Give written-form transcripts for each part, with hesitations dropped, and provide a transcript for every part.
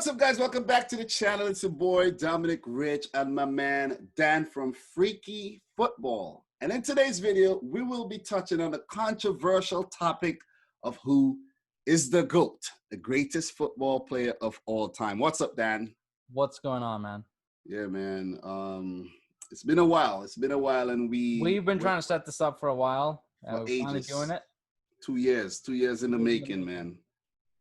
What's up, guys? Welcome back to the channel. It's your boy Dominic Rich and my man Dan from Freaky Football. And in today's video, we will be touching on the controversial topic of who is the GOAT, the greatest football player of all time. What's up, Dan? What's going on, man? Yeah, man. It's been a while. And we've been trying to set this up for a while. For we're finally doing it. 2 years in the making, man.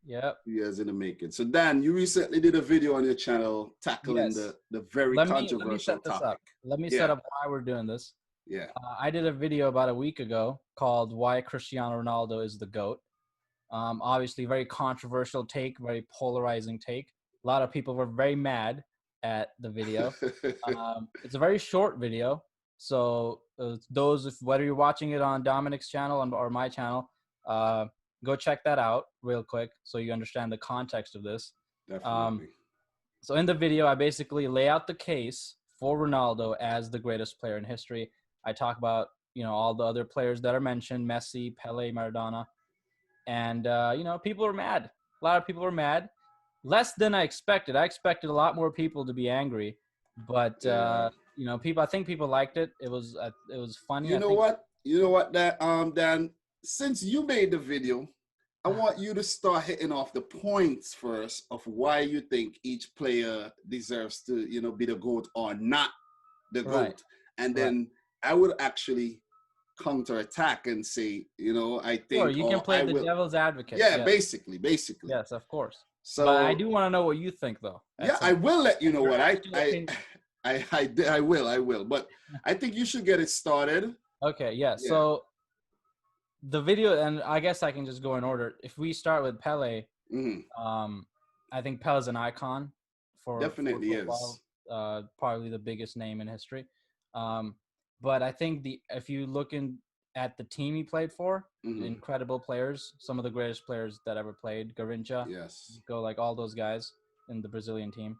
Yep. 2 years in the making. So Dan, you recently did a video on your channel tackling the very controversial topic. Let me set up why we're doing this. Yeah. I did a video about a week ago called "Why Cristiano Ronaldo is the GOAT." Obviously, very controversial take, very polarizing take. A lot of people were very mad at the video. It's a very short video, so whether you're watching it on Dominic's channel or my channel, go check that out real quick so you understand the context of this. Definitely. So in the video, I basically lay out the case for Ronaldo as the greatest player in history. I talk about, all the other players that are mentioned, Messi, Pele, Maradona. And, people are mad. A lot of people were mad. Less than I expected. I expected a lot more people to be angry. But, I think people liked it. It was funny. You know what, Dan? Since you made the video, I want you to start hitting off the points first of why you think each player deserves to, be the GOAT or not the GOAT. Right. And then I would actually counterattack and say, I think... Sure, you can play the devil's advocate. Yeah, yes. Basically. Yes, of course. So, but I do want to know what you think, though. Yeah, I will let you know what I will. But I think you should get it started. Okay, yeah. So... the video, and I guess I can just go in order. If we start with Pele, I think Pele's an icon for football. Probably the biggest name in history. But I think if you look at the team he played for, incredible players, some of the greatest players that ever played. Garrincha, all those guys in the Brazilian team.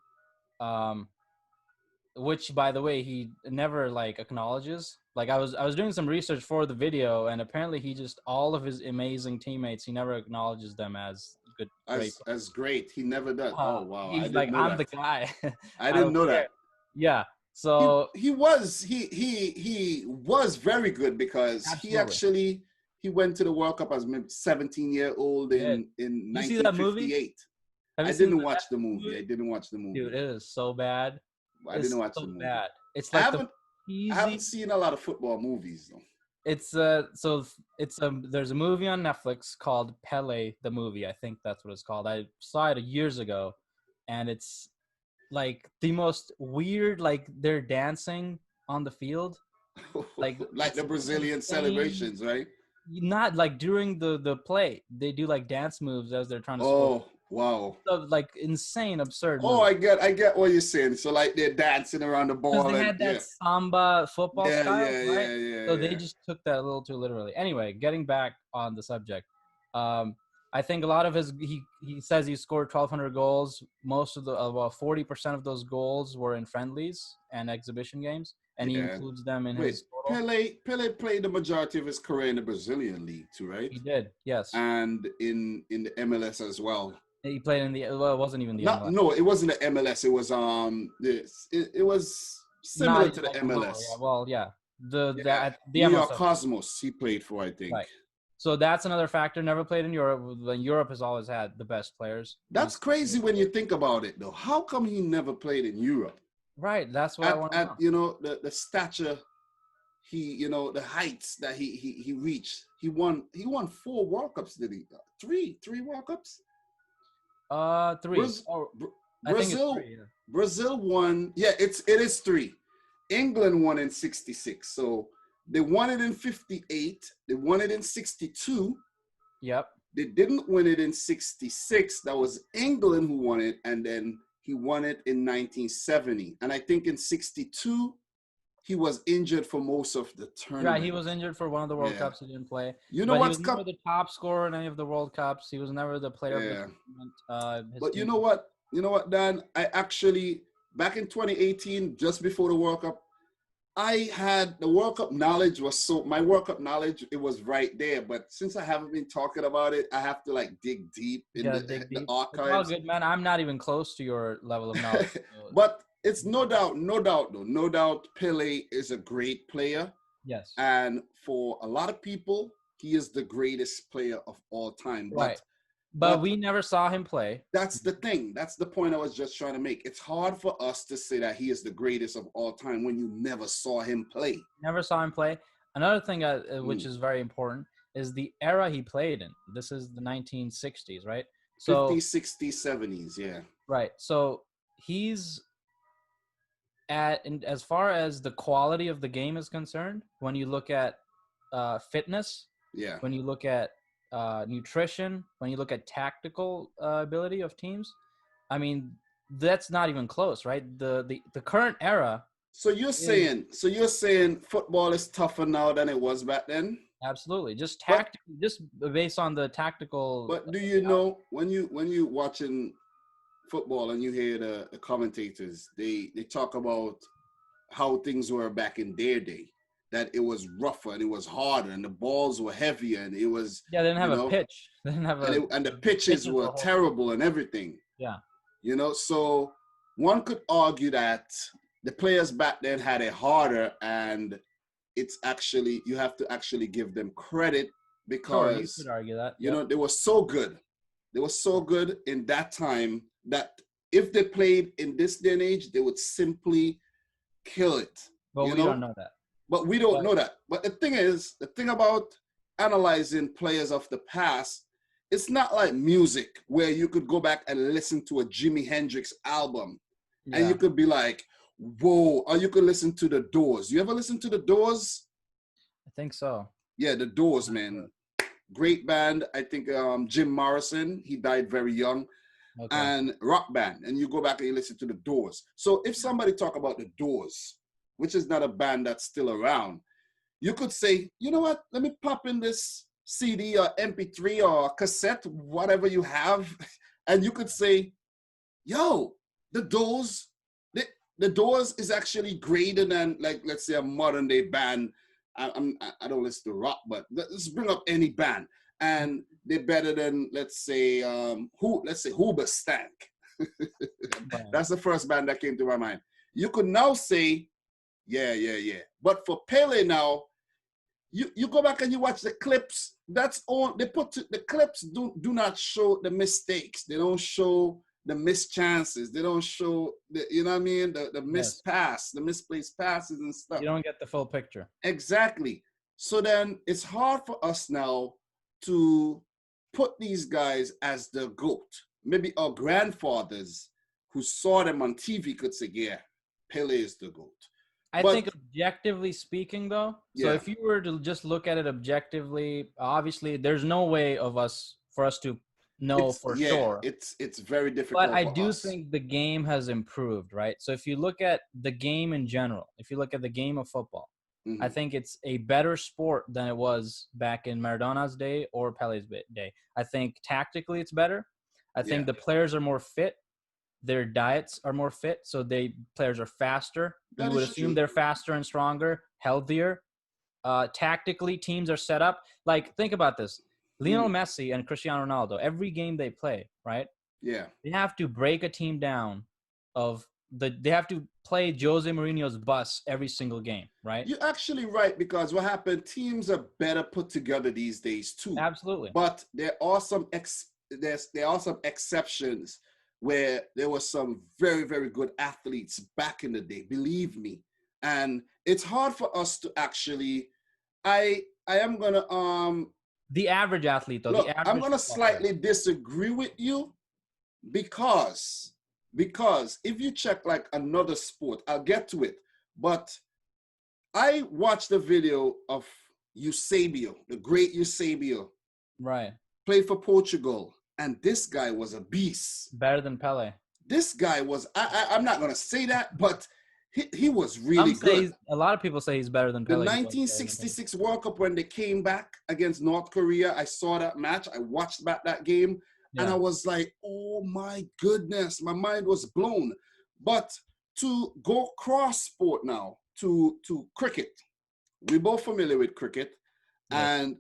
Which, by the way, he never acknowledges. I was doing some research for the video, and apparently all of his amazing teammates, he never acknowledges them as great. He never does. Oh wow! He's I'm the guy. I didn't know that. Yeah. So he was very good because he went to the World Cup as maybe 17-year-old in 1958. I didn't watch the movie. Dude, it is so bad. I didn't watch the movie. Bad. It's I haven't seen a lot of football movies though. There's a movie on Netflix called Pele the Movie. I think that's what it's called. I saw it years ago, and it's the most weird. They're dancing on the field, like the Brazilian celebrations, right? Not during the play. They do dance moves as they're trying to score. Wow. So, insane, absurd. Oh, I get what you're saying. So they're dancing around the ball. They had that samba football style, right? Yeah. So they just took that a little too literally. Anyway, getting back on the subject. I think a lot of he says he scored 1,200 goals. Most of 40% of those goals were in friendlies and exhibition games, and he includes them in his total. Pele played the majority of his career in the Brazilian league too, right? He did, yes. And in the MLS as well. He played in it wasn't even the MLS. No, it wasn't the MLS. It was it was similar to the MLS. The New York Cosmos he played for, I think. Right. So that's another factor. Never played in Europe. Europe has always had the best players. That's crazy when you think about it, though. How come he never played in Europe? Right. That's what I want to know. The stature, the heights that he reached. He won 4 World Cups, did he? Three World Cups? 3. I think it's 3. Brazil won. Yeah, it is 3. England won in 66. So they won it in 58. They won it in 62. Yep. They didn't win it in 66. That was England who won it, and then he won it in 1970. And I think in 62 he was injured for most of the tournament. Right, he was injured for one of the World Cups. He didn't play. He was never the top scorer in any of the World Cups. He was never the player of the tournament. But you know what, Dan? I actually, back in 2018, just before the World Cup, I had the World Cup knowledge my World Cup knowledge, it was right there. But since I haven't been talking about it, I have to like dig deep You in gotta dig the deep. It's all archives. good, man. I'm not even close to your level of knowledge. So. But it's no doubt though, no doubt Pele is a great player. Yes. And for a lot of people, he is the greatest player of all time. Right. But we never saw him play. That's the thing. That's the point I was just trying to make. It's hard for us to say that he is the greatest of all time when you never saw him play. Never saw him play. Another thing which is very important is the era he played in. This is the 1960s, right? So 50s, 60s, 70s, yeah. Right. So he's as far as the quality of the game is concerned, when you look at fitness, yeah, when you look at nutrition, when you look at tactical ability of teams, I mean, that's not even close, right? The current era. So you're saying football is tougher now than it was back then? Absolutely, just tactically, just based on the tactical. But do you know when you watching football and you hear the commentators, they talk about how things were back in their day, that it was rougher and it was harder and the balls were heavier and it was they didn't have a pitch. They didn't have and the pitches were terrible and everything. Yeah. So one could argue that the players back then had it harder, and it's actually, you have to actually give them credit because you could argue that. They were so good. They were so good in that time that if they played in this day and age, they would simply kill it. But we don't know that. But we don't know that. But the thing about analyzing players of the past, it's not like music where you could go back and listen to a Jimi Hendrix album and you could be like, whoa, or you could listen to the Doors. You ever listen to the Doors? I think so. Yeah, the Doors, man. Great band. I think Jim Morrison, he died very young. Okay. And rock band. And you go back and you listen to the Doors. So if somebody talk about the Doors, which is not a band that's still around, you could say, you know what, let me pop in this CD or MP3 or cassette, whatever you have, and you could say, yo, the Doors, the Doors is actually greater than, like, let's say a modern day band. I don't listen to rock, but let's bring up any band, and they're better than, let's say Hoobastank. That's the first band that came to my mind. You could now say, yeah. But for Pele now, you go back and you watch the clips. That's all they put. The clips do not show the mistakes. They don't show the missed chances. They don't show the, you know what I mean, the missed pass, the misplaced passes and stuff. You don't get the full picture. Exactly. So then it's hard for us now to put these guys as the GOAT. Maybe our grandfathers who saw them on TV could say, yeah, Pele is the GOAT. I think objectively speaking, though, so if you were to just look at it objectively, obviously there's no way for us to know for sure. It's very difficult. But I do think the game has improved, right? So if you look at the game in general, if you look at the game of football, I think it's a better sport than it was back in Maradona's day or Pele's day. I think tactically it's better. I think the players are more fit. Their diets are more fit, so players are faster. You would assume they're faster and stronger, healthier. Tactically, teams are set up. Like, think about this. Lionel Messi and Cristiano Ronaldo, every game they play, right? Yeah. They have to break a team down they have to play Jose Mourinho's bus every single game, right? You're actually right, because what happened, teams are better put together these days too. Absolutely. But there are some exceptions where there were some very, very good athletes back in the day, believe me. And it's hard for us to actually, I am going to, the average athlete, though. Look, I'm going to slightly disagree with you because if you check like another sport, I'll get to it. But I watched a video of Eusebio, the great Eusebio. Right. Played for Portugal. And this guy was a beast. Better than Pele. This guy was, I'm not going to say that, but he was really good. A lot of people say he's better than Pele. The 1966 World Cup, when they came back against North Korea, I saw that match. I watched back that game. Yeah. And I was like, oh my goodness, my mind was blown. But to go cross sport now, to cricket. We're both familiar with cricket. Yes. And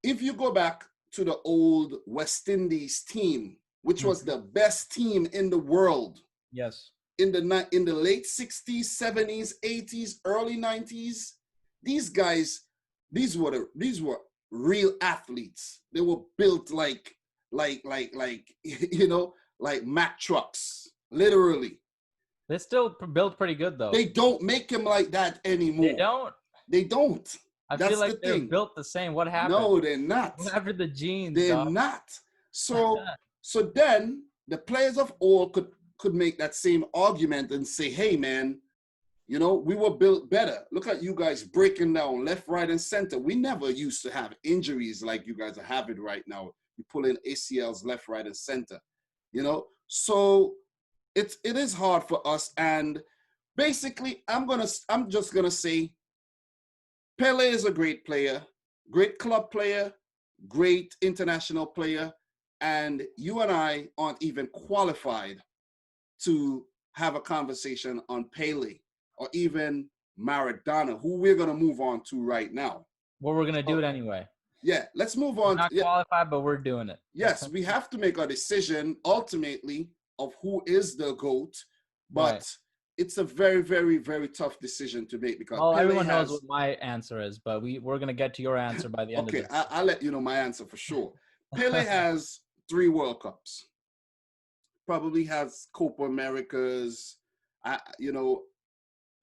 if you go back to the old West Indies team, which was the best team in the world. Yes. In the late 60s, 70s, 80s, early 90s, these guys, these were real athletes. They were built like you know, like Mack trucks, literally. They're still built pretty good though. They don't make them like that anymore. They don't. They don't. I feel like they're built the same. What happened? No, they're not. What happened to the genes? They're not. So then the players of old could make that same argument and say, hey man, you know, we were built better. Look at you guys breaking down left, right, and center. We never used to have injuries like you guys are having right now. You pull in ACLs left, right, and center. You know, so it is hard for us. And basically, I'm just gonna say, Pele is a great player, great club player, great international player, and you and I aren't even qualified to have a conversation on Pele or even Maradona, who we're going to move on to right now. Well, we're going to do it anyway. Yeah, let's move on. We're not qualified, but we're doing it. Yes, we have to make a decision ultimately of who is the GOAT, but it's a very, very, very tough decision to make because everyone knows what my answer is, but we're going to get to your answer by the end of this. Okay, I'll let you know my answer for sure. Pele has 3 World Cups. Probably has Copa Americas. You know,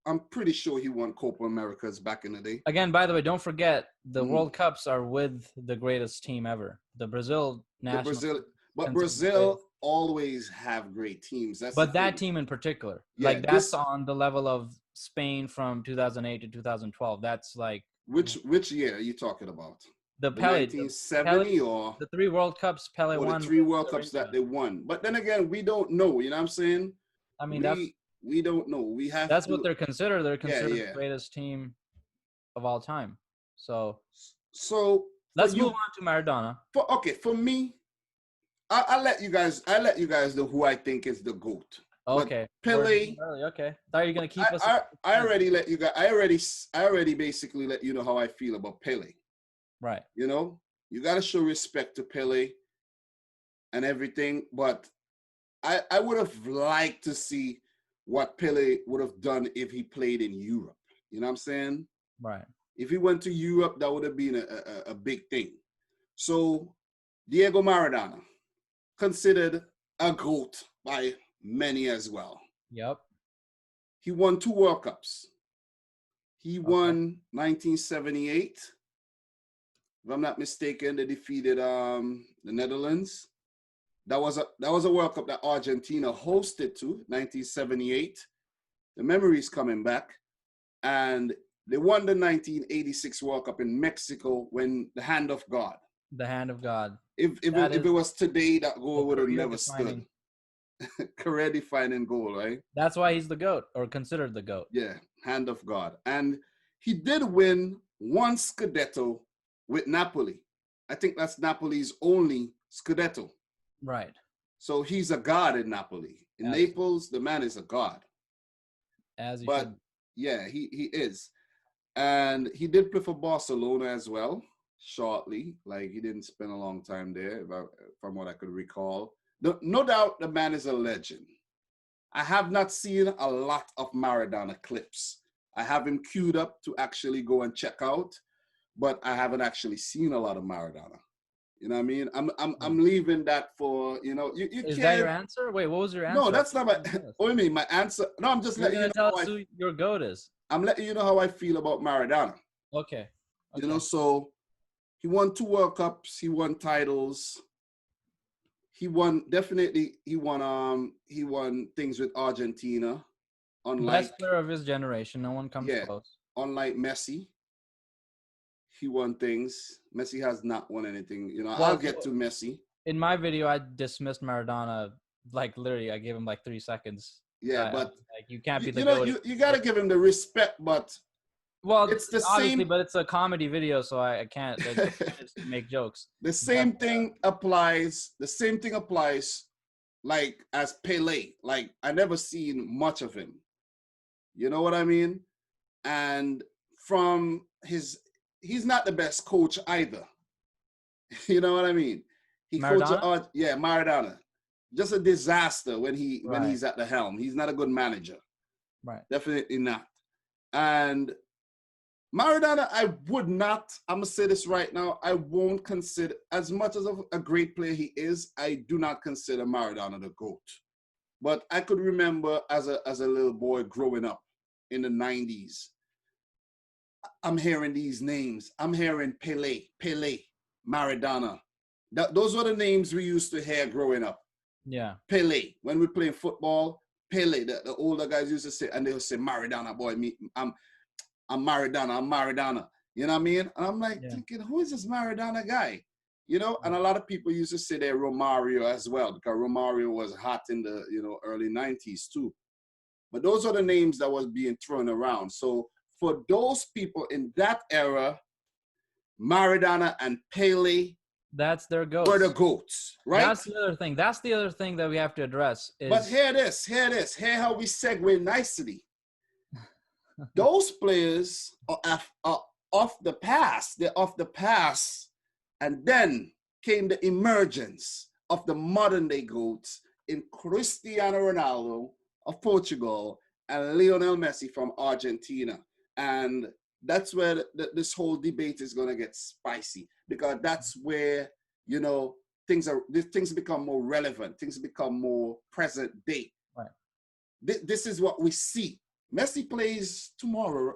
I'm pretty sure he won Copa Americas back in the day. Again, by the way, don't forget the World Cups are with the greatest team ever, the Brazil national. But Brazil always have great teams. But that team in particular, like that's on the level of Spain from 2008 to 2012. That's like which year are you talking about? The Pele, 1970 or the 3 World Cups Pele won. The 3 World Cups that they won. But then again, we don't know. You know what I'm saying? I mean, we don't know. We have. That's what they're considered. They're considered the greatest team of all time. So let's move on to Maradona. For me, I'll let you guys know who I think is the GOAT. Okay. But Pele. Okay. Thought you were gonna keep us. I already let you guys. I already basically let you know how I feel about Pele. Right. You know, you got to show respect to Pele and everything, but I would have liked to see what Pele would have done if he played in Europe. You know what I'm saying? Right. If he went to Europe, that would have been a big thing. So Diego Maradona, considered a GOAT by many as well. Yep. He won 2 World Cups. He won 1978. If I'm not mistaken, they defeated the Netherlands. That was a World Cup that Argentina hosted to, 1978. The memory is coming back. And they won the 1986 World Cup in Mexico when the hand of God. The hand of God. If it was today, that goal would have never stood. Career-defining goal, right? That's why he's the GOAT, or considered the GOAT. Yeah, hand of God. And he did win 1 Scudetto with Napoli. I think that's Napoli's only Scudetto. Right. So he's a god in Napoli. In Naples, the man is a god. Yeah, he is. And he did play for Barcelona as well, shortly. Like, he didn't spend a long time there, from what I could recall. No doubt the man is a legend. I have not seen a lot of Maradona clips. I have him queued up to actually go and check out, but I haven't actually seen a lot of Maradona. You know what I mean? I'm leaving that for, you know, you Is that your answer? Wait, what was your answer? No, that's not my. What do you mean? My answer? No, I'm just letting you know. Tell us who your GOAT is. I'm letting you know how I feel about Maradona. Okay. You know, so he won 2 World Cups. He won titles. He won things with Argentina. Best player of his generation. No one comes close. Unlike Messi. He won things. Messi has not won anything. You know, I'll get to Messi. In my video, I dismissed Maradona. Like, literally, I gave him like 3 seconds. Yeah, but like, you can't be the GOAT. You got to give him the respect, but it's the obviously, same. But it's a comedy video, so I can't just make jokes. The same thing applies. The same thing applies, like, as Pele. Like, I never seen much of him. You know what I mean? And he's not the best coach either. You know what I mean? He Maradona? coached, Maradona. Just a disaster when he's at the helm. He's not a good manager. Right. Definitely not. And Maradona, I'm going to say this right now, I won't consider, as much as a great player he is, I do not consider Maradona the GOAT. But I could remember as a little boy growing up in the 90s, I'm hearing these names. I'm hearing Pele, Maradona. Those were the names we used to hear growing up. Yeah. Pele. When we play football, Pele, the older guys used to say, and they would say, Maradona, boy, I'm Maradona. You know what I mean? And I'm like thinking, who is this Maradona guy? You know, and a lot of people used to say they're Romario as well, because Romario was hot in the, early 90s too. But those are the names that was being thrown around. So for those people in that era, Maradona and Pele, that's their GOATs. Were the GOATs, right? That's the other thing. That's the other thing that we have to address. But hear how we segue nicely. Those players are off the pass. They're off the pass. And then came the emergence of the modern day GOATs in Cristiano Ronaldo of Portugal and Lionel Messi from Argentina. And that's where this whole debate is going to get spicy, because that's where, things become more relevant. Things become more present day. Right. This is what we see. Messi plays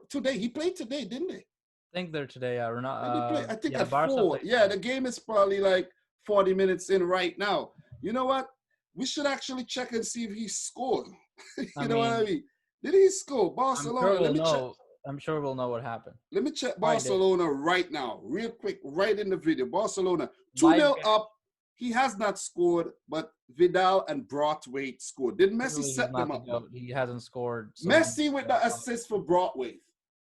today. He played today, didn't he? I think they're today. I think at Barca 4. Yeah, the game is probably like 40 minutes in right now. You know what? We should actually check and see if he scored. What I mean? Did he score? Barcelona. I'm sure we'll know what happened. Let me check Barcelona right now, real quick, right in the video. Barcelona 2-0 up. He has not scored, but Vidal and Braithwaite scored. Did Messi set them up? He hasn't scored. So Messi with the assist for Braithwaite.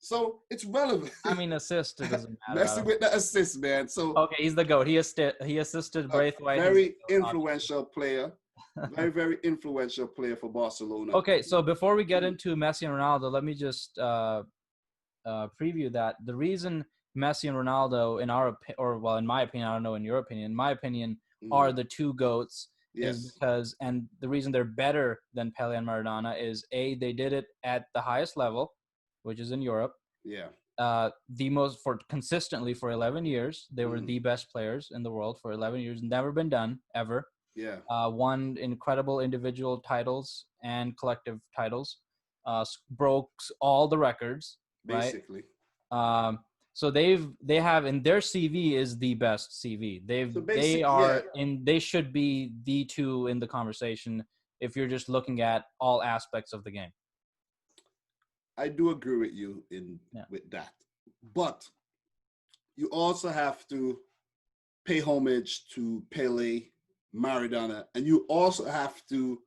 So it's relevant. I mean, assist, it doesn't matter. Messi with the assist, man. So okay, he's the GOAT. He assisted Braithwaite. Very influential player. Very, very influential player for Barcelona. Okay, so before we get into Messi and Ronaldo, let me just preview that. The reason Messi and Ronaldo, in my opinion, I don't know in your opinion, in my opinion, are the two GOATs is because, and the reason they're better than Pele and Maradona is they did it at the highest level, which is in Europe. Yeah. Consistently for 11 years. They were the best players in the world for 11 years. Never been done ever. Yeah. Won incredible individual titles and collective titles. Broke all the records. Basically. Right? So they have in their CV is the best CV. They should be the two in the conversation if you're just looking at all aspects of the game. I do agree with you with that. But you also have to pay homage to Pele, Maradona, and you also have to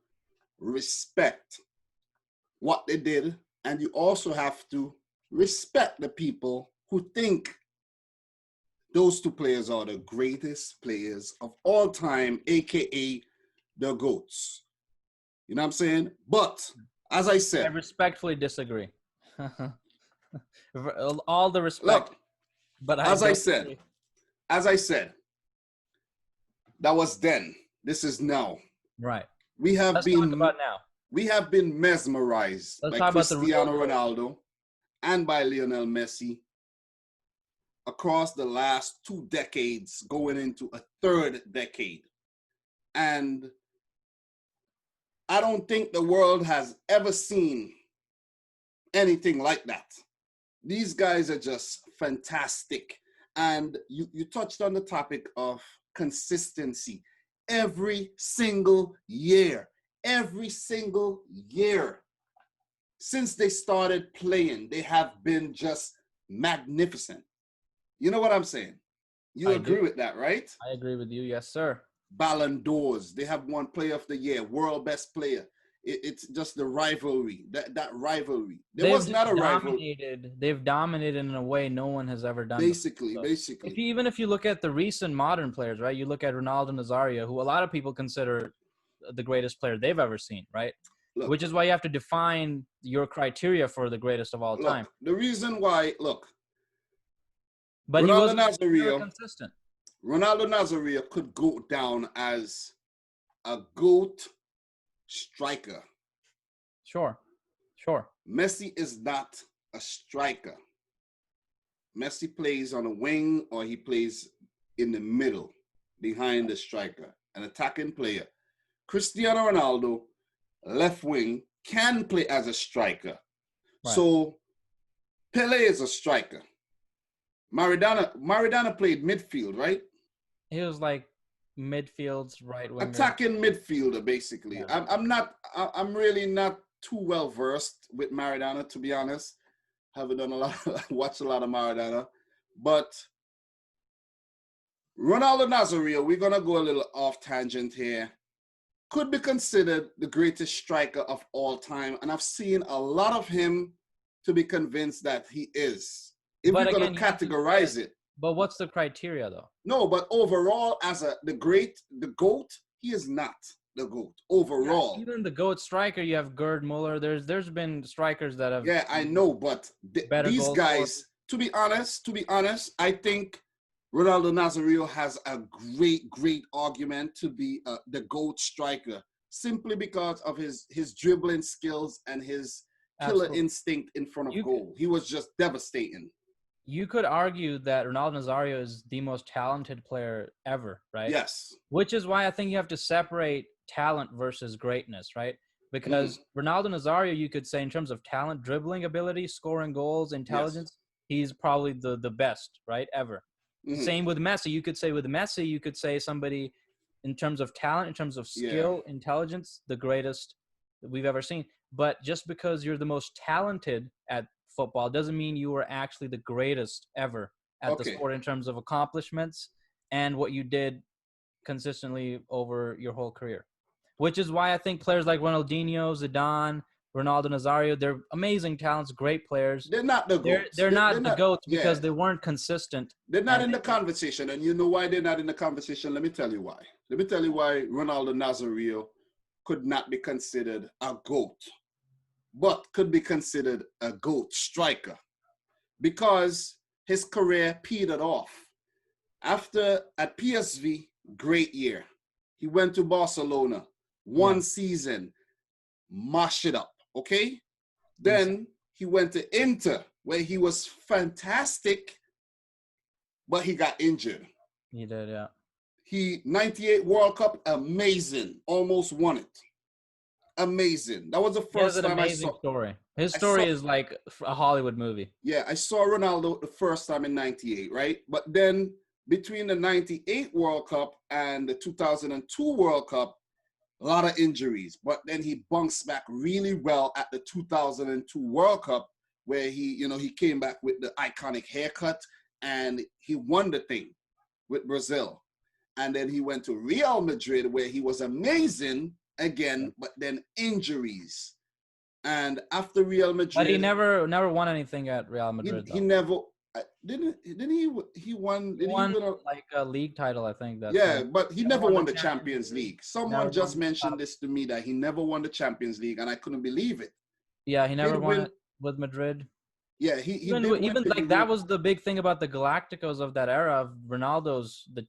respect what they did, and you also have to respect the people who think those two players are the greatest players of all time, aka the GOATs. You know what I'm saying? But as I said, I respectfully disagree. All the respect. Look, but as I said, that was then. This is now. Right. Let's talk about now. We have been mesmerized by Cristiano Ronaldo and by Lionel Messi across the last 2 decades, going into a 3rd decade. And I don't think the world has ever seen anything like that. These guys are just fantastic. And you touched on the topic of consistency. Every single year, since they started playing, they have been just magnificent. You know what I'm saying? You agree with that, right? I agree with you. Yes, sir. Ballon d'Ors. They have won Player of the Year, World Best Player. It's just the rivalry, that rivalry. There was not a rivalry. They've dominated in a way no one has ever done. Basically. Even if you look at the recent modern players, right? You look at Ronaldo Nazario, who a lot of people consider the greatest player they've ever seen, right? Look, which is why you have to define your criteria for the greatest of all time. The reason why, but Ronaldo never consistent. Ronaldo Nazario could go down as a GOAT striker. Sure. Messi is not a striker. Messi plays on a wing, or he plays in the middle behind the striker, an attacking player. Cristiano Ronaldo, left wing, can play as a striker. Right. So Pele is a striker. Maradona played midfield, right? He was like midfield's right winger. Attacking midfielder, basically. Yeah. I'm really not too well versed with Maradona, to be honest. Haven't done watched a lot of Maradona. But Ronaldo Nazario, we're gonna go a little off tangent here, could be considered the greatest striker of all time. And I've seen a lot of him to be convinced that he is. If we're going to categorize it. But what's the criteria, though? No, but overall, as the GOAT, he is not the GOAT overall. Yeah, even the GOAT striker, you have Gerd Muller. There's been strikers that have. Yeah, I know, but these guys, to be honest, I think Ronaldo Nazario has a great argument to be the GOAT striker, simply because of his dribbling skills and his killer instinct in front of goal. He was just devastating. You could argue that Ronaldo Nazario is the most talented player ever, right? Yes. Which is why I think you have to separate talent versus greatness, right? Because Ronaldo Nazario, you could say in terms of talent, dribbling ability, scoring goals, intelligence, he's probably the best, right, ever. Same with Messi. You could say with Messi, you could say somebody in terms of talent, in terms of skill, intelligence, the greatest that we've ever seen. But just because you're the most talented at football doesn't mean you were actually the greatest ever at the sport in terms of accomplishments and what you did consistently over your whole career. Which is why I think players like Ronaldinho, Zidane, Ronaldo Nazario, they're amazing talents, great players. They're not the GOATs. They're not the GOATs because they weren't consistent. They're not in the conversation. And you know why they're not in the conversation? Let me tell you why. Let me tell you why Ronaldo Nazario could not be considered a GOAT, but could be considered a GOAT striker, because his career petered off. After at PSV, great year. He went to Barcelona, one season, mashed it up, okay? Then he went to Inter, where he was fantastic, but he got injured. He did, yeah. 98 World Cup, amazing, almost won it. Amazing. That was the first time I saw. Story. His story is like a Hollywood movie. Yeah, I saw Ronaldo the first time in 98, right? But then between the 98 World Cup and the 2002 World Cup, a lot of injuries. But then he bounced back really well at the 2002 World Cup, where he came back with the iconic haircut and he won the thing with Brazil. And then he went to Real Madrid, where he was amazing again, but then injuries. And after Real Madrid, but he never won anything at Real Madrid. He never didn't he won like a league title, I think. But he never won the Champions League. Someone just mentioned this to me, that he never won the Champions League, and I couldn't believe it. Yeah, he never won it with Madrid. Yeah, even like that was the big thing about the Galacticos of that era of Ronaldo's the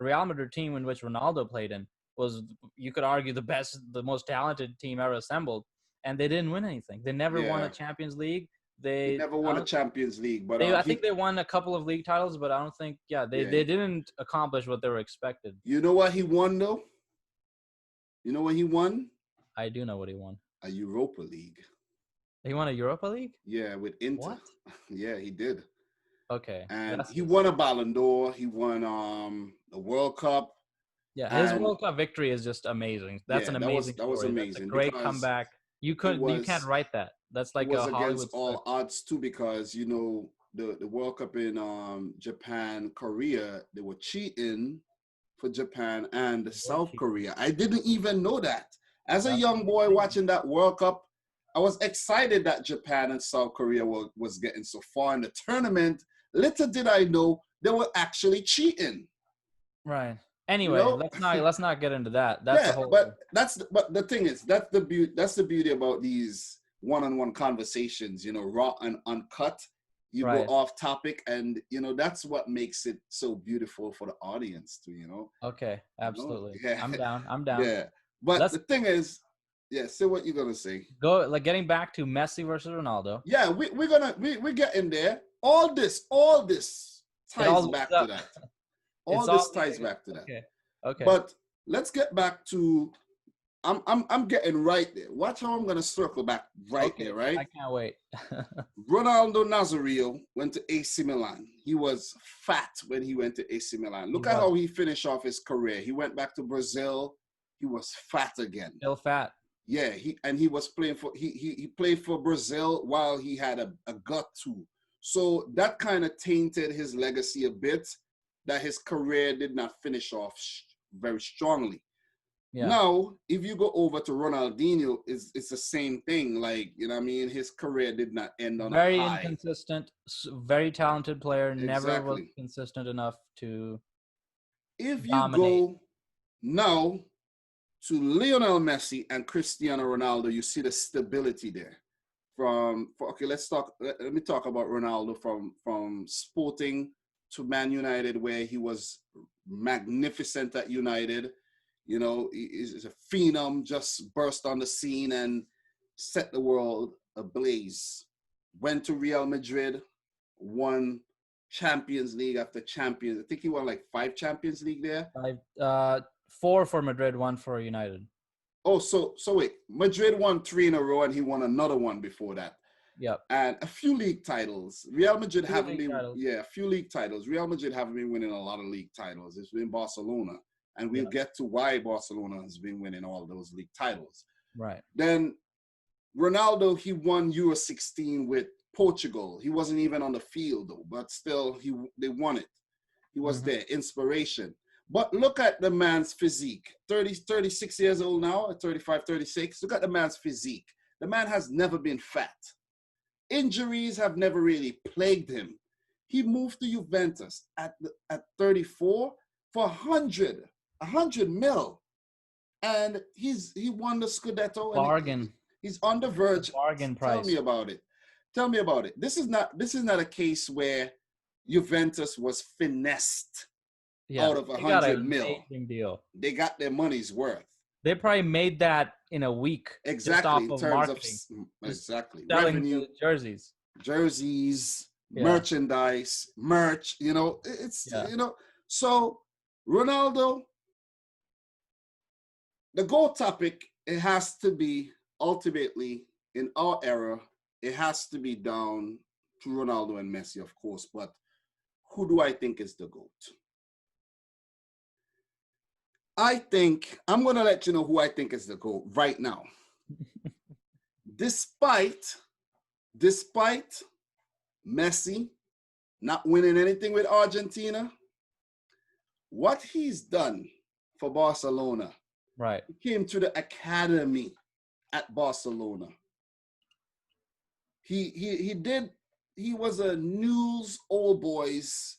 Real Madrid team in which Ronaldo played in was, you could argue, the most talented team ever assembled, and they didn't win anything. They never won a Champions League. They never won a Champions League, but I think they won a couple of league titles, but I don't think they didn't accomplish what they were expected. You know what he won though? You know what he won? I do know what he won. A Europa League. He won a Europa League? Yeah, with Inter. What? Yeah, he did. Okay. And he won a Ballon d'Or. He won the World Cup. Yeah, his World Cup victory is just amazing. That's an amazing story. That was amazing. That's a great comeback. You can't write that. That's like a Hollywood against all odds too, because the World Cup in Japan, Korea, they were cheating for Japan and South Korea. I didn't even know that. As a young boy watching that World Cup, I was excited that Japan and South Korea was getting so far in the tournament. Little did I know they were actually cheating. Right. Anyway, let's not get into that. That's a Yeah, whole. but the thing is, that's the beauty about these one-on-one conversations, raw and uncut. You go Right. off topic, and that's what makes it so beautiful for the audience too, Okay, absolutely. Yeah. I'm down. I'm down. Yeah. But Let's the thing is, yeah, say what you're gonna say. go, like, getting back to Messi versus Ronaldo. Yeah, we're getting there. All this It ties all leads back to up. that. All It's all this ties leading. back to that. Okay. Okay. But let's get back to I'm getting right there. Watch how I'm gonna circle back right Okay. there, right? I can't wait. Ronaldo Nazario went to AC Milan. He was fat when he went to AC Milan. He Look at was how he finished off his career. He went back to Brazil. He was fat again. still fat. Yeah, he was playing for he played for Brazil while he had a gut too. So that kind of tainted his legacy a bit, that his career did not finish off very strongly. Yeah. Now, if you go over to Ronaldinho, it's the same thing. Like, what I mean? His career did not end on Very a high. inconsistent, very talented player, never was Exactly. consistent enough to If you dominate. go now to Lionel Messi and Cristiano Ronaldo, you see the stability there. Let me talk about Ronaldo from Sporting to Man United, where he was magnificent at United. He's a phenom, just burst on the scene and set the world ablaze. Went to Real Madrid, won Champions League after Champions. I think he won like 5 Champions League there. 4 for Madrid, 1 for United. Oh, so wait, Madrid won 3 in a row, and he won another one before that. Yep. And a few league titles. Real Madrid haven't been, titles. a few league titles. Real Madrid haven't been winning a lot of league titles. It's been Barcelona, and we'll get to why Barcelona has been winning all those league titles. Right. Then Ronaldo, he won Euro 16 with Portugal. He wasn't even on the field though, but still, they won it. He was there, inspiration. But look at the man's physique. 36 years old now, 35, 36. Look at the man's physique. The man has never been fat. Injuries have never really plagued him. He moved to Juventus at 34 for 100 mil. And he won the Scudetto. Bargain. He's on the verge. Bargain price. Tell me about it. This is not a case where Juventus was finessed out of 100 mil. Deal. They got their money's worth. They probably made that in a week. Exactly. Just off in terms marketing. of exactly Selling revenue, jerseys, merchandise, merch. So Ronaldo, the GO.A.T topic, it has to be ultimately in our era. It has to be down to Ronaldo and Messi, of course. But who do I think is the GOAT? I think I'm going to let you know who I think is the GOAT right now. Despite Messi not winning anything with Argentina, what he's done for Barcelona. Right. He came to the academy at Barcelona. He was a News Old Boys.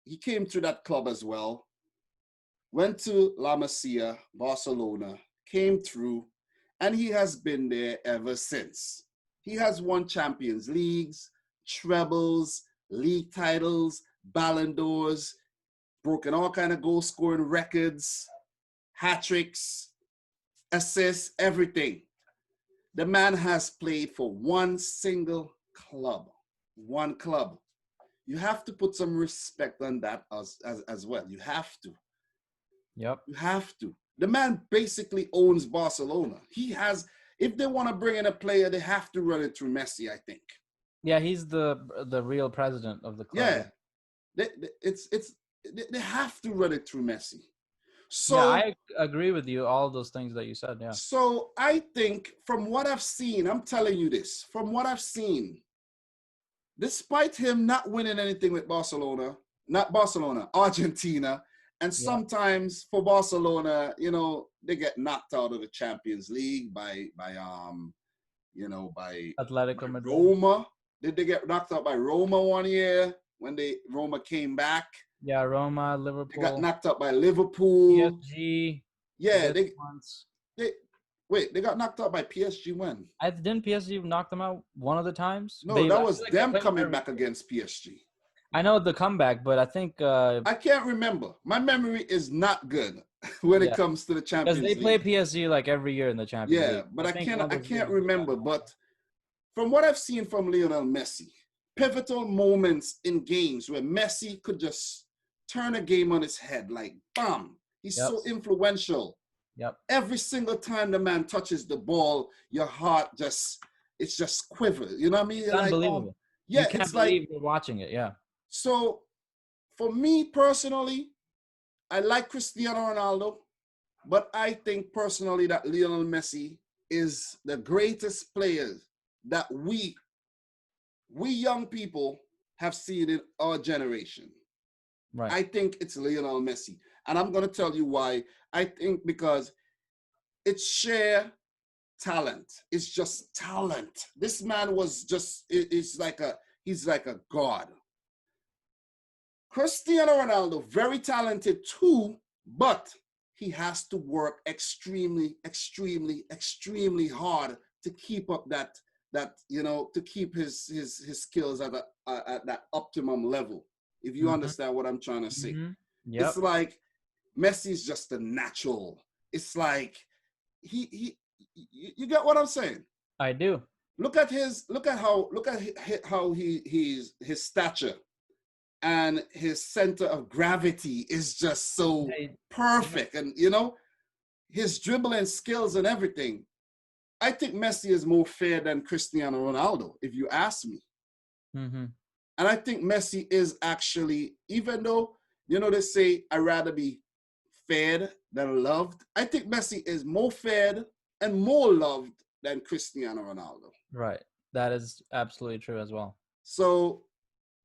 He came to that club as well. Went to La Masia, Barcelona, came through, and he has been there ever since. He has won Champions Leagues, trebles, league titles, Ballon d'Ors, broken all kind of goal scoring records, hat tricks, assists, everything. The man has played for one single club. One club. You have to put some respect on that as well. You have to. Yep. You have to. The man basically owns Barcelona. He has, if they want to bring in a player, they have to run it through Messi, I think. Yeah, he's the real president of the club. Yeah. They have to run it through Messi. So yeah, I agree with you, all those things that you said, yeah. So I think from what I've seen, I'm telling you this, from what I've seen, despite him not winning anything with Argentina, and sometimes for Barcelona, they get knocked out of the Champions League by Atletico Madrid. Roma. Did they get knocked out by Roma one year when Roma came back? Yeah, Roma, They got Liverpool, knocked out by Liverpool. PSG. Yeah, This once. they wait, they got knocked out by PSG when? I didn't PSG knock them out one of the times. No, I that feel was like they them play them coming every back year. against PSG. I know the comeback, but I think I can't remember. My memory is not good when it yeah, comes to the because they Champions play League. PSG like every year in the Champions Yeah, League. but I think one of I those years can't they got remember. knocked But out. from what I've seen from Lionel Messi, pivotal moments in games where Messi could just turn a game on its head, like bam. He's Yep. so influential. Yep. Every single time the man touches the ball, your heart just quiver. You know what I mean? It's You're like, oh unbelievable. yeah, You can't it's like believe you're watching it. Yeah. so for me personally, I like Cristiano Ronaldo, but I think personally that Lionel Messi is the greatest player that we young people have seen in our generation. Right. I think it's Lionel Messi. And I'm going to tell you why. I think because it's sheer talent. It's just talent. This man was just, he's like a god. Cristiano Ronaldo, very talented too, but he has to work extremely, extremely, extremely hard to keep up to keep his skills at that optimum level. If you understand what I'm trying to say, Yep. it's like Messi is just a natural. It's like you get what I'm saying? I do. Look at how his stature and his center of gravity is just so perfect, and his dribbling skills and everything. I think Messi is more fair than Cristiano Ronaldo, if you ask me. And I think Messi is actually, even though they say I'd rather be fed than loved, I think Messi is more fed and more loved than Cristiano Ronaldo. Right. That is absolutely true as well. So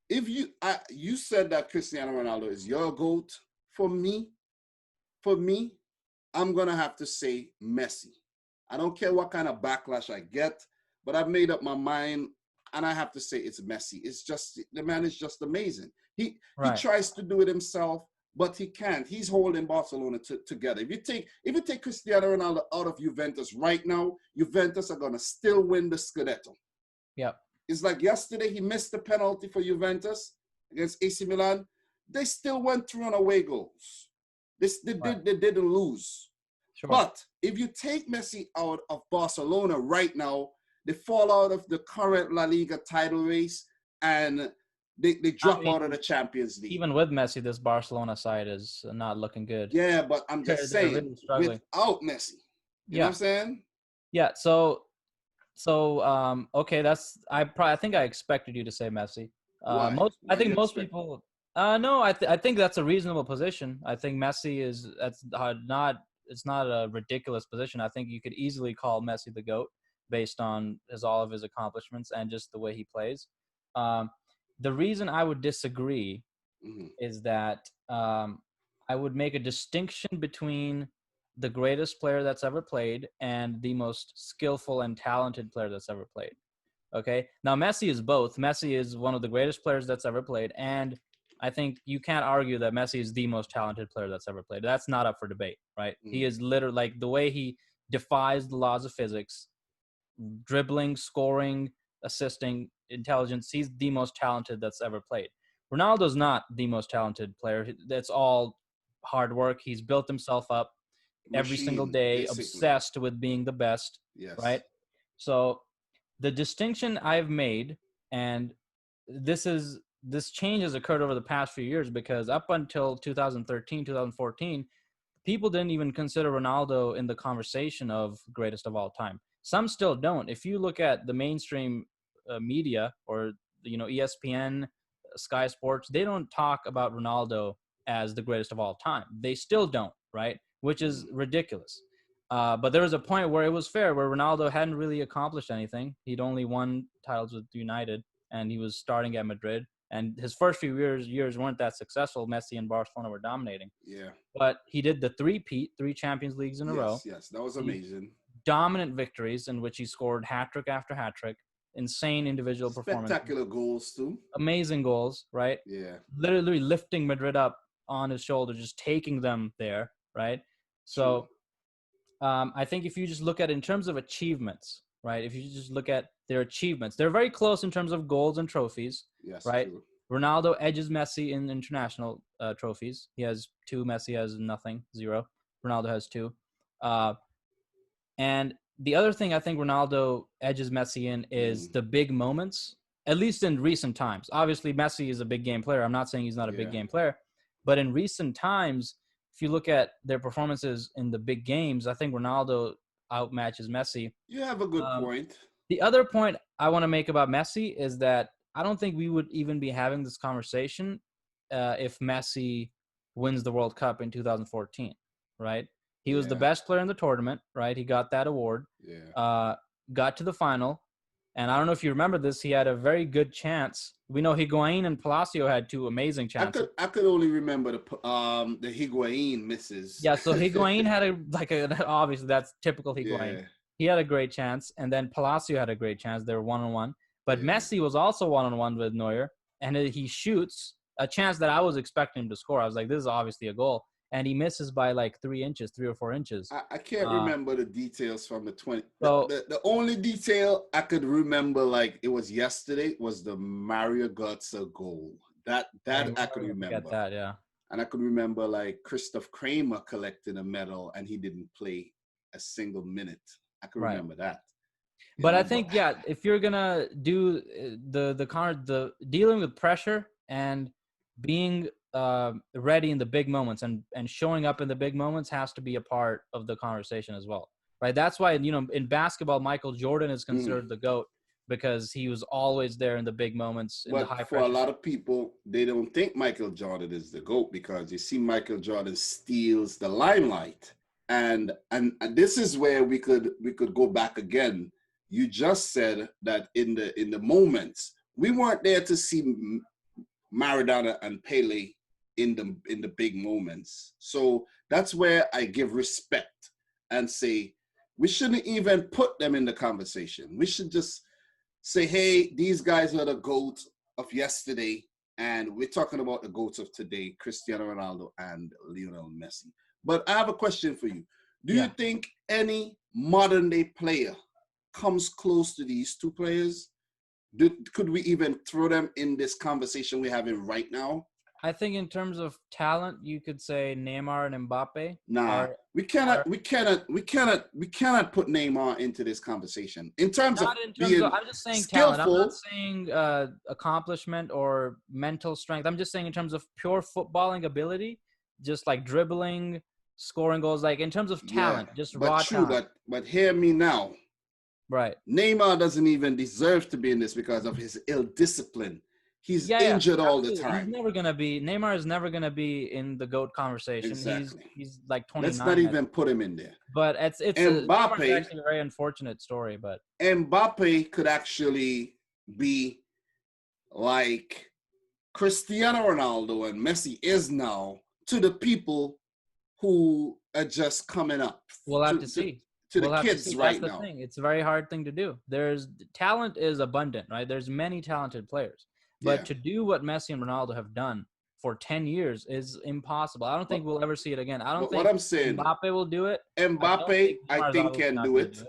if you said that Cristiano Ronaldo is your GOAT, for me, I'm gonna have to say Messi. I don't care what kind of backlash I get, but I've made up my mind, and I have to say it's Messi. It's just the man is just amazing. He tries to do it himself, but he can't. He's holding Barcelona together. If you take Cristiano Ronaldo out of Juventus right now, Juventus are gonna still win the Scudetto. Yep. It's like yesterday he missed the penalty for Juventus against AC Milan. They still went through on away goals. They didn't lose. Sure. But if you take Messi out of Barcelona right now, they fall out of the current La Liga title race and they drop out of the Champions League. Even with Messi, this Barcelona side is not looking good. Yeah, but I'm just saying, really without Messi. You know what I'm saying? Yeah, so okay, I think I expected you to say Messi. I think most people no, I think that's a reasonable position. I think Messi it's not a ridiculous position. I think you could easily call Messi the GOAT based on all of his accomplishments and just the way he plays. The reason I would disagree is that I would make a distinction between the greatest player that's ever played and the most skillful and talented player that's ever played. Okay. Now Messi is both. Messi is one of the greatest players that's ever played. And I think you can't argue that Messi is the most talented player that's ever played. That's not up for debate, right? He is literally, like, the way he defies the laws of physics, dribbling, scoring, assisting, intelligence. He's the most talented that's ever played. Ronaldo's not the most talented player. That's all hard work. He's built himself up every single day, basically obsessed with being the best. Yes. Right? So the distinction I've made, and this change has occurred over the past few years, because up until 2013, 2014, people didn't even consider Ronaldo in the conversation of greatest of all time. Some still don't. If you look at the mainstream media, or ESPN, Sky Sports, they don't talk about Ronaldo as the greatest of all time. They still don't, right? Which is ridiculous. But there was a point where it was fair, where Ronaldo hadn't really accomplished anything. He'd only won titles with United, and he was starting at Madrid. And his first few years weren't that successful. Messi and Barcelona were dominating. Yeah. But he did the three Champions Leagues in a row. Yes, that was amazing. Dominant victories in which he scored hat-trick after hat-trick. insane individual performance. Spectacular goals too. Amazing goals, right? Yeah. Literally lifting Madrid up on his shoulder, just taking them there, right? So I think if you just look at in terms of achievements, right? If you just look at their achievements, they're very close in terms of goals and trophies, yes, right? True. Ronaldo edges Messi in international trophies. He has 2. Messi has nothing, 0. Ronaldo has 2. And the other thing I think Ronaldo edges Messi in is the big moments, at least in recent times. Obviously, Messi is a big game player. I'm not saying he's not a big game player. But in recent times, if you look at their performances in the big games, I think Ronaldo outmatches Messi. You have a good point. The other point I want to make about Messi is that I don't think we would even be having this conversation if Messi wins the World Cup in 2014, right? He was the best player in the tournament, right? He got that award, got to the final. And I don't know if you remember this, he had a very good chance. We know Higuain and Palacio had 2 amazing chances. I could only remember the Higuain misses. Yeah, so Higuain had obviously that's typical Higuain. Yeah. He had a great chance, and then Palacio had a great chance. They were 1-on-1. But Messi was also 1-on-1 with Neuer, and he shoots a chance that I was expecting him to score. I was like, this is obviously a goal. And he misses by like 3 or 4 inches. I can't remember the details from the 20. So, the only detail I could remember, like it was yesterday, was the Mario Götze goal. That I could remember. That, yeah. And I could remember like Christoph Kramer collecting a medal and he didn't play a single minute. I could remember that. But I think, if you're gonna do the dealing with pressure and being ready in the big moments and showing up in the big moments has to be a part of the conversation as well, right? That's why, in basketball, Michael Jordan is considered the GOAT because he was always there in the big moments. In the high for a lot of people, they don't think Michael Jordan is the GOAT because you see Michael Jordan steals the limelight. And this is where we could go back again. You just said that in the moments, we weren't there to see Maradona and Pele in the big moments. So that's where I give respect and say we shouldn't even put them in the conversation. We should just say, hey, these guys are the GOAT of yesterday, and we're talking about the GOATs of today, Cristiano Ronaldo and Lionel Messi. But I have a question for you. Do you think any modern day player comes close to these 2 players? Could we even throw them in this conversation we're having right now? I think in terms of talent, you could say Neymar and Mbappe. We cannot put Neymar into this conversation. I'm just saying skillful, talent. I'm not saying accomplishment or mental strength. I'm just saying in terms of pure footballing ability, just like dribbling, scoring goals, like in terms of talent, just raw talent. But hear me now. Right. Neymar doesn't even deserve to be in this because of his ill discipline. He's injured all the time. Neymar is never gonna be in the GOAT conversation. Exactly. He's like 29. Let's not even put him in there. But it's actually a very unfortunate story. But Mbappe could actually be like Cristiano Ronaldo and Messi is now to the people who are just coming up. We'll have to see. To the kids right now. That's the thing. It's a very hard thing to do. Talent is abundant, right? There's many talented players. But to do what Messi and Ronaldo have done for 10 years is impossible. I don't think we'll ever see it again. I don't think Mbappe will do it. Mbappe, I think can do it.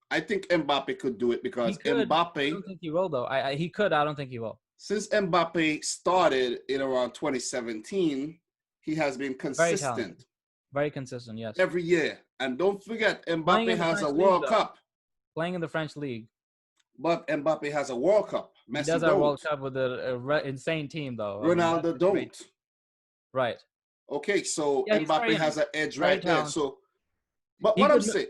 I think Mbappe could do it because Mbappe. I don't think he will, though. He could. I don't think he will. Since Mbappe started in around 2017, he has been consistent. Very consistent, yes. Every year. And don't forget, Mbappe has a World Cup. Playing in the French league. But Mbappe has a World Cup. Messi does have a World Cup with an insane team, though. Ronaldo don't. Right. Okay, so Mbappe has an edge right there. So, but what I'm saying...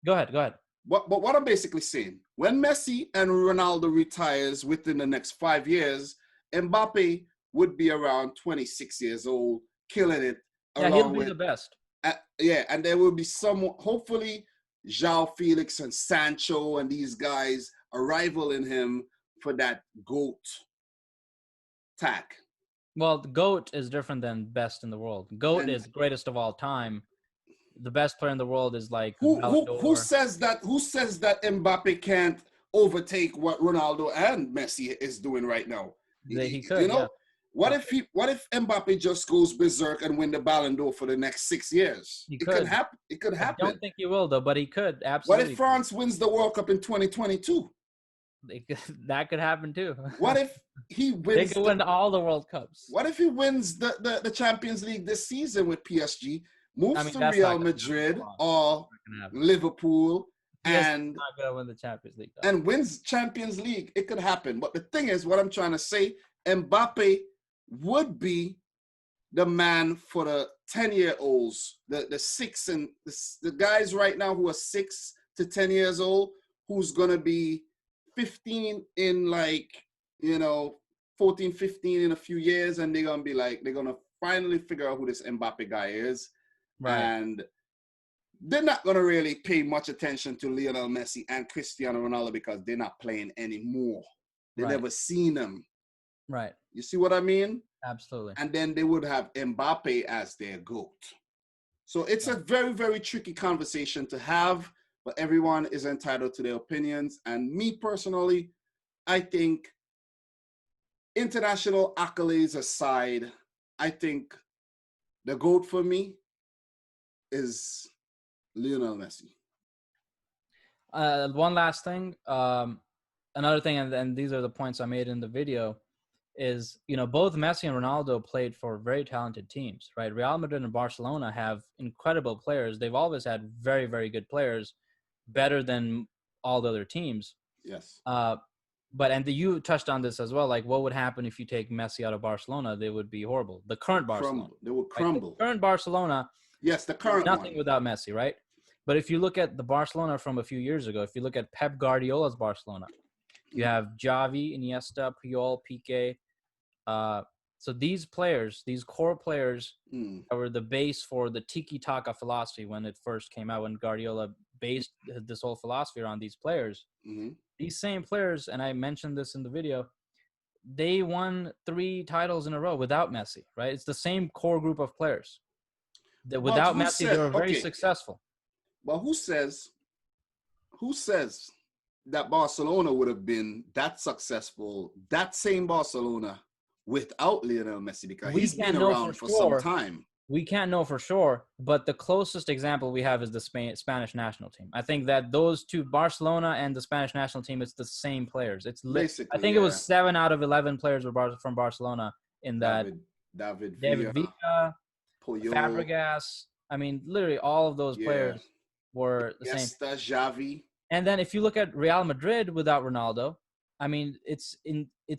Go ahead. But what I'm basically saying, when Messi and Ronaldo retires within the next 5 years, Mbappe would be around 26 years old, killing it. Yeah, he'll be the best. And there will be some, hopefully, João Felix and Sancho and these guys are rivaling him for that GOAT tag. Well, the GOAT is different than best in the world. GOAT is greatest of all time. The best player in the world is like who says that? Who says that Mbappe can't overtake what Ronaldo and Messi is doing right now. He could, yeah. What if Mbappe just goes berserk and win the Ballon d'Or for the next 6 years? He It could. could happen. It could happen. I don't think he will though, but he could absolutely. What if France wins the World Cup in 2022? That could happen too. What if he wins? They could win all the World Cups. What if he wins the Champions League this season with PSG, moves to Real Madrid or Liverpool, and not gonna win the Champions League though. And wins Champions League? It could happen. But the thing is, what I'm trying to say, Mbappe would be the man for the 10-year-olds, the guys right now who are 6 to 10 years old, who's gonna be 15 in 14, 15 in a few years, and they're gonna finally figure out who this Mbappe guy is. Right. And they're not gonna really pay much attention to Lionel Messi and Cristiano Ronaldo because they're not playing anymore. They never seen them. Right. You see what I mean? Absolutely. And then they would have Mbappe as their GOAT. So it's a very, very tricky conversation to have, but everyone is entitled to their opinions. And me personally, I think international accolades aside, I think the GOAT for me is Lionel Messi. One last thing. Another thing, and these are the points I made in the video, is, both Messi and Ronaldo played for very talented teams, right? Real Madrid and Barcelona have incredible players. They've always had very, very good players, better than all the other teams. Yes. But you touched on this as well. Like, what would happen if you take Messi out of Barcelona? They would be horrible. The current Barcelona. They would crumble. Right? The current Barcelona. Yes, the current nothing without Messi, right? But if you look at the Barcelona from a few years ago, if you look at Pep Guardiola's Barcelona, you have Xavi, Iniesta, Puyol, Piqué. So these players, these core players, were the base for the tiki-taka philosophy when it first came out, when Guardiola based this whole philosophy around these players. Mm-hmm. These same players, and I mentioned this in the video, they won 3 titles in a row without Messi, right? It's the same core group of players. Without Messi, they were very successful. Well, who says that Barcelona would have been that successful, that same Barcelona, without Lionel Messi? Because he's been around for some time. We can't know for sure, but the closest example we have is the Spanish national team. I think that those two, Barcelona and the Spanish national team, it's the same players. It's basically, I think it was 7 out of 11 players were from Barcelona in that. David Villa, Fabregas. I mean, literally all of those players were the same. Xavi. And then if you look at Real Madrid without Ronaldo, I mean, it's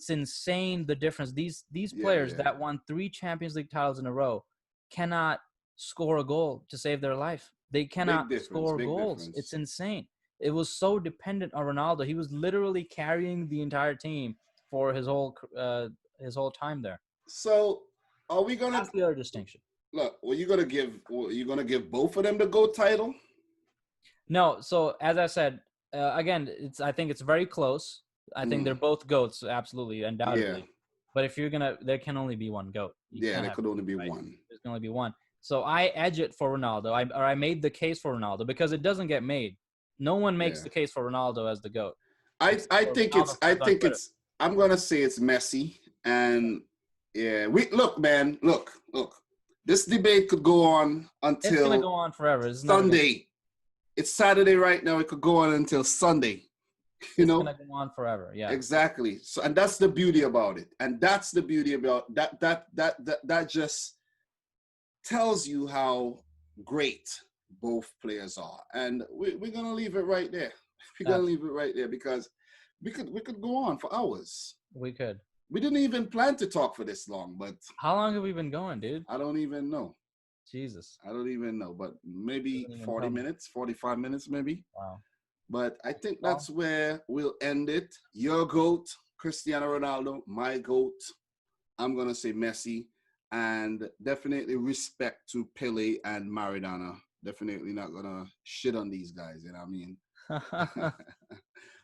insane the difference. These players that won 3 Champions League titles in a row cannot score a goal to save their life. They cannot score goals. It's insane. It was so dependent on Ronaldo. He was literally carrying the entire team for his whole time there. So are we gonna? That's the other distinction. Look, are you gonna give both of them the GOAT title? No. So as I said, again, I think it's very close. I think they're both GOATs, absolutely, undoubtedly. Yeah. But if there can only be one GOAT. There could only be one. There's can only be one. So I edge it for Ronaldo. I made the case for Ronaldo because it doesn't get made. No one makes the case for Ronaldo as the GOAT. I think I'm gonna say it's Messi. And look. This debate could go on until it's gonna go on forever. Sunday. It's Saturday right now. It could go on until Sunday. It's gonna go on forever. Yeah. Exactly. So, and that's the beauty about it. And that's the beauty about that just tells you how great both players are. And we're gonna leave it right there. We're gonna leave it right there because we could go on for hours. We could. We didn't even plan to talk for this long, but how long have we been going, dude? I don't even know. Jesus. I don't even know, but maybe 40 minutes, 45 minutes, maybe. Wow. But I think that's where we'll end it. Your GOAT, Cristiano Ronaldo. My GOAT, I'm going to say Messi. And definitely respect to Pele and Maradona. Definitely not going to shit on these guys, you know what I mean?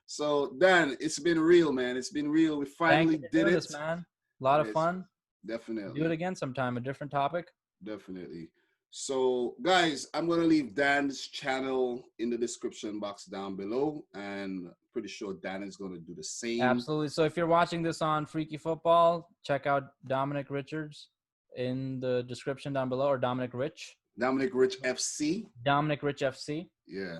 So, Dan, it's been real, man. It's been real. We finally did it. This, man. A lot of fun. Definitely. Do it again sometime, a different topic. Definitely. So, guys, I'm going to leave Dan's channel in the description box down below, and pretty sure Dan is going to do the same. Absolutely. So if you're watching this on Freaky Football, check out Dominic Richards in the description down below, or Dominic Rich. Dominic Rich FC. Dominic Rich FC. Yeah.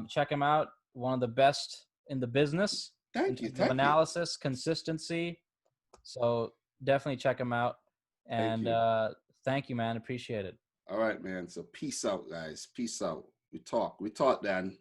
Check him out. One of the best in the business. Thank you. Analysis, consistency. So definitely check him out. And thank you, man. Appreciate it. All right, man. So peace out, guys. Peace out. We talk, Dan.